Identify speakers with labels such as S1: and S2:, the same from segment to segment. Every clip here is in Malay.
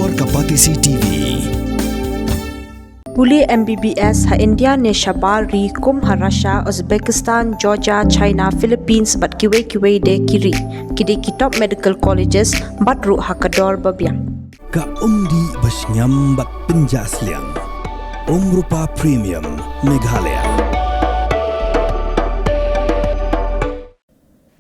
S1: Kor Kapatisi TV.
S2: Puli MBBS ha India ne Shabal ri kum ha Russia, Uzbekistan, Georgia, China, Philippines bat kiwe de kiri. Kidi kitop medical colleges bat ru ha kador babiang.
S1: Ka umdi basnyam bat penjasliang. Rupa Premium Meghalaya.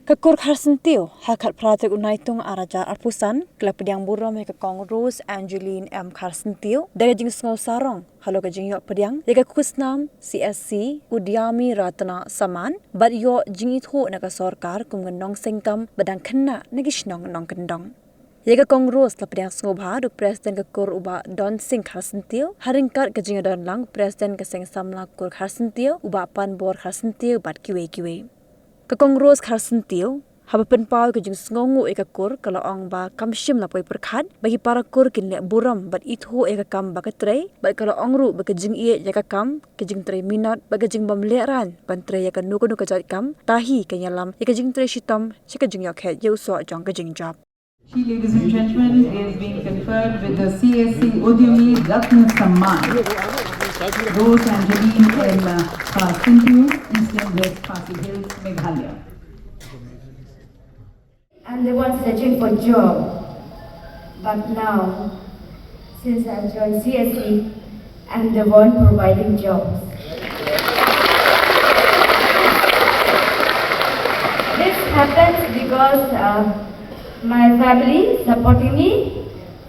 S2: Kakur kharsentiu hakat pratik unaitung araja arpusan kelapediang buram ke kong Rose Angeline M kharsentiu daga jing sngo sarong halo ka jing yo pediang daga kusnam CSC Udyami Ratna Saman bat yo jing ithu na ka sarkar kum nong sengkam badang khenna nagishnong nong kendong Yaga kong Rose lapediang sngo bha du president kakur uba Don Singh kharsentiu haringkat ka jing don lang president ka seng samla kur kharsentiu uba pan bor kharsentiu bat kiwe Kakong Rose kharsentiu haba penpau ke jing sngongu ekakur kalau ong ba kamshim lapoi perkhat bagi para kur kinle buram bat ithu ekakam ba katre ba kalau ong ru ba ke jing ie yakakam ke jing tre minat ba ke jing bamleran ban tre yak nu ka jat kam tahi ke nyalam ek jing tre shitam shika jing yak he yo so jong ke jing job.
S3: She, ladies and gentlemen, is being conferred with the CSC Udyami Ratna Samman. Rose Angeline M. Kharsentiu, Eastern West Khasi Hills, Meghalaya.
S4: I'm the one searching for job, but now, since I've joined CSC, I'm the one providing jobs. This happens because my family supporting me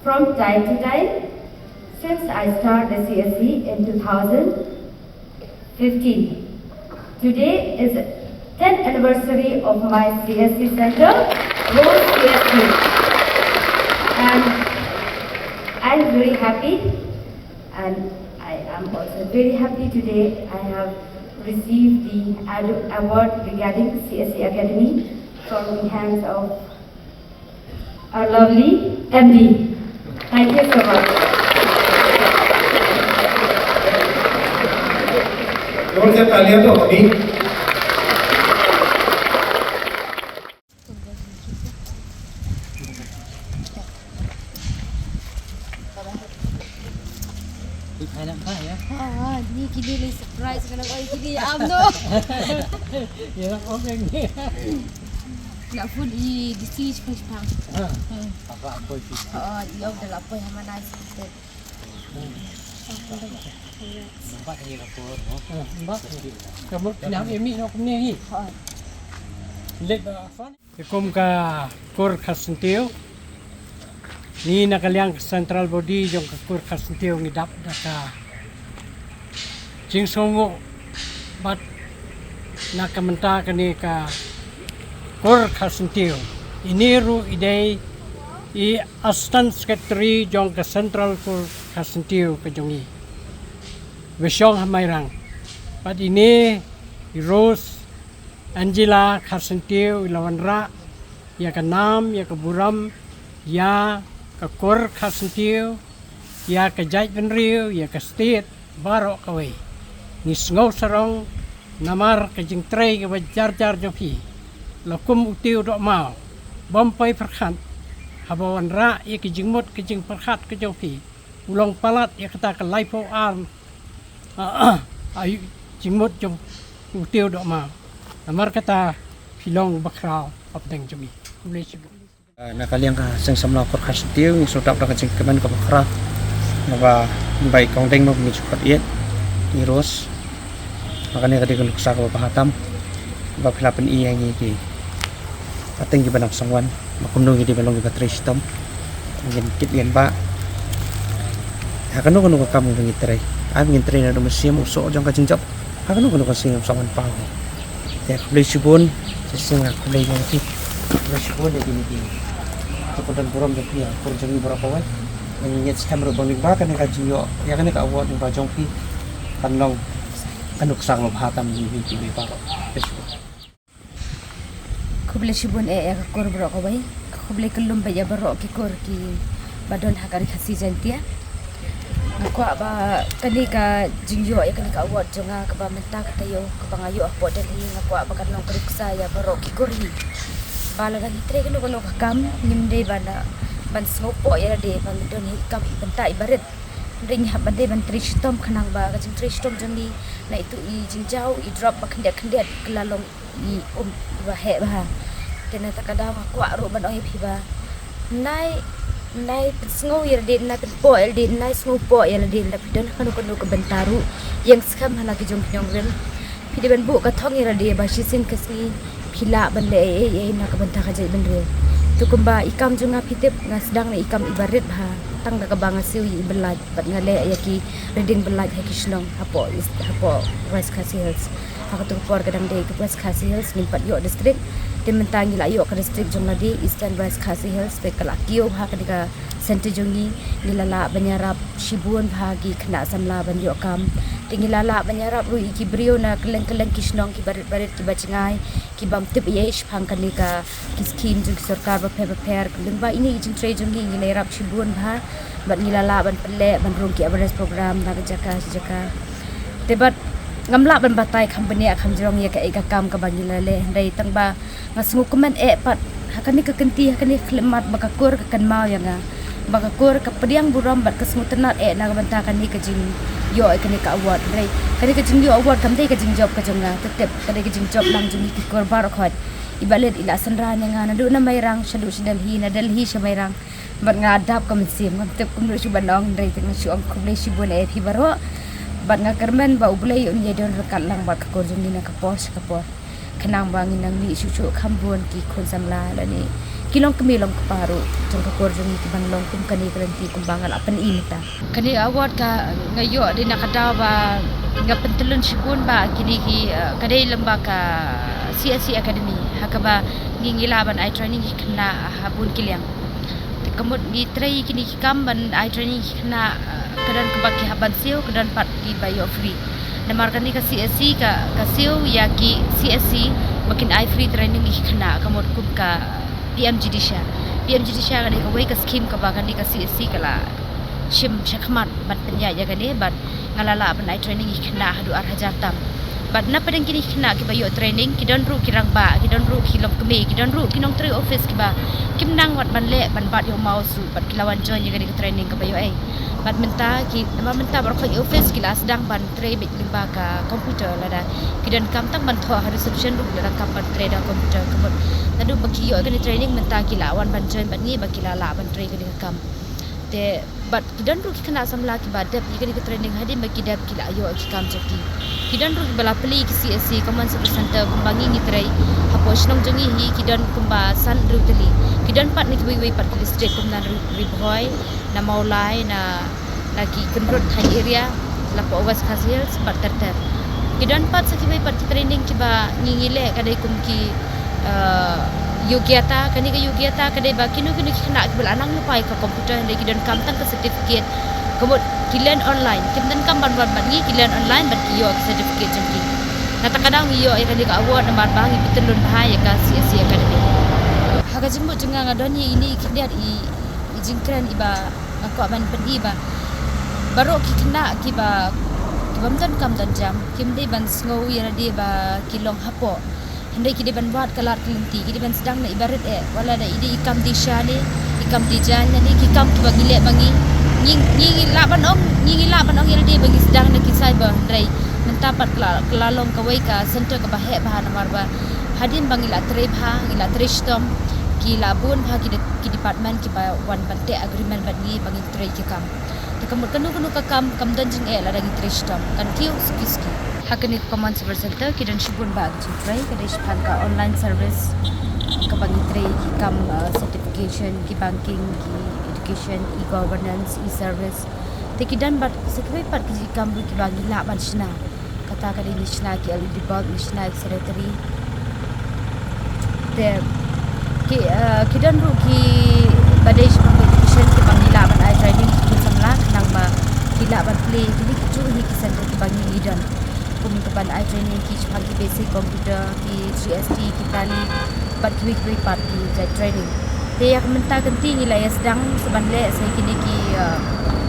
S4: from time to time since I started the CSC in 2015. Today is 10th anniversary of my CSC center, Rose CSC. And I'm very happy, and I am also very happy today I have received the award regarding CSC Academy from the hands of our lovely MD. Thank you so much.
S5: जोर से तालियां तो होगी.
S6: Ni kini ni surprise kalau oi kini am tu.
S5: ये ना ओके नहीं.
S6: Nak food di stage push pang.
S5: apa apa sih.
S6: Dia udah lapor sama nice.
S5: Nampak ni kapur. Nampak. Kamu kenapa ini nak ni? Lek apa? Kum ka kur kharsentiu. Ni nakaliang central body jong ka kur kharsentiu ngidap daka. Jing songo bat nakamenta kani ka kur kharsentiu. Ini ru idei I Assistant Secretary jong ke Central Kur Kharsentiu ke jongi. Besyong hamairang. Pat ini Rose Angela Kharsentiu ilawan ra ya ke Nam ya ke Buram ya ke Kur Kharsentiu ya ke Jait Benriu ya ke State Barok kawai. Ni ngau sarong namar ke jing trei ke jar jopi. Lakum utiu dok mau. Bampai perkhan habawan ra ya ke jingmut ke jing perkhat ke jopi. Ulong palat ya kata ke laipo arm. Ayu jingmut jom utiu dok mau. Namar kata pilong bakrau apdeng jomi.
S7: Nakaliang ka sing samla Kur Kharsentiu ni sodap dak jing kemen ka bakra. Naba baik kong deng mo mi sukat iet ni Rose. Makanya ketika nuk sak ba hatam ba philapen I yang ni Ating gibanang sangwan makunong di balong giba tristom ngin kit yan ba hakano ka kamu ngitray ngin tray na museum uso jang ka jingjap hakano ka sing sangwan pa ya kulay sibon sing kulay ng kit kulay sibon ya gini kemudian buram de pia kurjang berapa wan ngit kamera bang ba kan ka jinyo ya kan ka award ng bajong pi kanong kanuk sang hatam di paro
S6: Kuble shibun ya kakur bro ko bay. Kuble kelum ba ya bro ki kur ki badon hakari khasi jantia. Aku ba kani ka jingyo ya kani ka award jonga ka ba menta ka tayo ka bangayo apo dali aku ba kan long keriksa ya bro ki kur ni. Bala ga hitre kanu kono ka kam nimde bana ban snopo ya de ban don hi kam bentai barit ring ha bande ban tristom khanang ba ka jing tristom jang ni na itu I jingjau I drop ba khandet kelalong I ba he ba tena takada ko aro ban oi phi ba nai sngo ya de na po el de nai snopo ya de la pidon kanu ka bentaru yang skam hala ki jong nyong rem pidi ban bu ka thong ya de ba shisin kasi phila ban le na ka benta ka jai ban re tu kumba ikam junga pitip nga sedang na ikam ibarit ha tang ka banga siu I belaj bat ngale ya ki reading belaj ha kishnong hapo West Khasi Hills ha ka tu por kadang de West Khasi Hills nimpat yo district de mentang ila yo ka district jong di Eastern West Khasi Hills te kala kio ha ka diga center jongi nilala banyarap shibun bhagi khna samla ban yo kam tingilala banyarap ru ki brio na keleng kishnong ki barit ki bachngai ki bam tip yesh phang kanika ki scheme jung sarkar ba prepare lingba ini jing tre jung hi ni rap shibun bha bat nilala ban pele ban rong ki awareness program na jaka tebat ngamla ban batai company akham jong ya ka kam ka bangila le dai tangba ngasungu comment pat hakani ka kenti hakani khlemat bakakur ka kan mau ya nga bakakur ka pediang buram bat kesmutenat na banta kani ka jing yo kani ka award dai kani ka jing yo award kam dai ka jing job ka jonga tetep kani ka jing job lang jing ki kor bar khot ibalet ila sanra nya nga nadu na mairang shadu Delhi shamairang bat ngadap ka mensim ngam tep kum lu banong dai teng su ang kum le si bon e phi baro bat nga kermen ba ublei un ye don rekat lang bat ka kor jing ni na ka pos kenang bangin nang ni susu kambun ki khon samla la ni kilong kemilong keparu jong ka kor jong ki banglong kum kani krenti kumbangal apan imita kani award ka ngayo di nakada ba ngapentelun sibun ba kini ki kadai lamba ka CSC Academy hakaba ngingilaban I training ki kena habun kiliang kamut ni trai kini ki kamban I training ki kena kadan kebaki haban siu kadan pat ki bayo free namarkan ni ka CSC ka siu ya ki CSC makin I free training ki kena kamut kum ka PMG Disha ka ni ka wai ka scheme ka bagan ni ka CSC kala shim shakmat bat penya ya gane bat ngalala ban I training ki kena hadu arhajar tam bat na padang kini kena ki bayo training ki don ru ki rang ba ki don ru ki lom keme ki don ru ki nong tri office ki ba kim nang wat ban le ban bat yo mau su bat kilawan join ya gane ka training ka bayo bat menta ki nama menta bar khoi office ki la sedang ban tre bit limba ka computer la da ki dan kam tang ban tho ha reception ru la kam ban tre da computer ka nadu baki yo gane training menta ki la wan ban join bat ni baki la ban tre ka kam te bat kidan ru kena samla ki badap ki ka training hadi baki dap ki la yo ki kam jaki kidan ru bala peli ki CSC command service center kumbangi ni trai hapo shnong jongi hi kidan kumba san ru teli kidan pat ni ki pat ki district kumnan ri boy na maulai na lagi kendrut thai area la po West Khasi Hills pat terter kidan pat sakibai pat ki training ki ba ngingile kadai kum ki yogyata kani ka yogyata kadai ba kinu kena bal anang lupai ka komputer ndai kidan kam tang ka certificate kemut kilen online kimdan kam ban ngi kilen online ban kiyo certificate jengki nata kadang yo ya kani ka award namar bangi betelun bahaya ka CSC Academy haga jimbo jenga ngadoni ini kidiat I jingkran iba aku ban pedi ba baro ki kena ki ba kibamdan kam dan jam kimde ban sngo ya di ba kilong hapo Handai kidi ban buat kalar kelinti kidi ban sedang na ibarat wala da ide ikam disha ni ikam dijan ni kikam ki bagi le bangi ngi laban ong yelde bagi sedang na kisai ba handai mentapat kelalong kawai ka center ka bahe bahan marba hadin bangi la tre bha ila tristom ki labun bha ki department ki ba wan bante agreement bagi bangi tre ki kam kamut kanu ka kam dan jing la dagi tristom kan kiu ski hakani command service center kidan shibun bag trai kadai span ka online service ka bangi trai ki kam certification ki banking ki education e-governance e-service te kidan bat sekai pat ki kam ki bangi la ban shna kata kadai ni shna ki ali dibag ni shna secretary te ki kidan ru ki badai span education ki bangi la ban ai training ki samla nang ba ki la ban play ki chu hi ki center ki bangi idan kepan I training ki pagi basic computer ki GST ki tali bat ki part ki training te yak menta ganti nilai sedang sebanle saya kini ki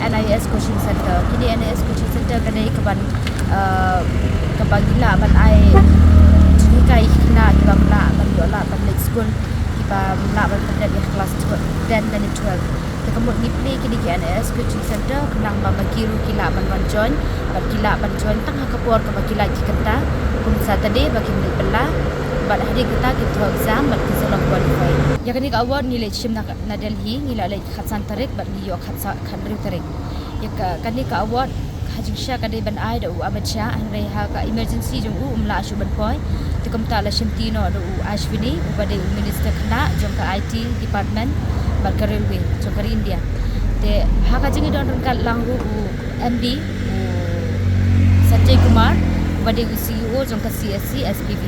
S6: NIS coaching center kini NIS coaching center kadai keban gila ban I jini kai kena ki bangla ban yola public school ki ba melaban pada di kelas 10 dan 12 tekemut ngipli kini KNS coaching center kenang ba magiru kila ban join ba kila ban join tang hakapor ka bakila kikenta kum Saturday bagi menit bela bad hari kita gitu exam bad kita qualify ya kini ka award nilai shim na Delhi nilai khatsan tarik bad New York khatsa khandri tarik ya kani ka award Hajingsha kadai ban ai da Ahmed Shah an reha ka emergency jong umla ashu ban poi tekem ta la shimtino da Ashwini ubade minister khna jong ka IT department bar ka railway jong ka India te ha ka jingi don ka langru MD Sanjay Kumar ubade CEO jong ka CSC SPV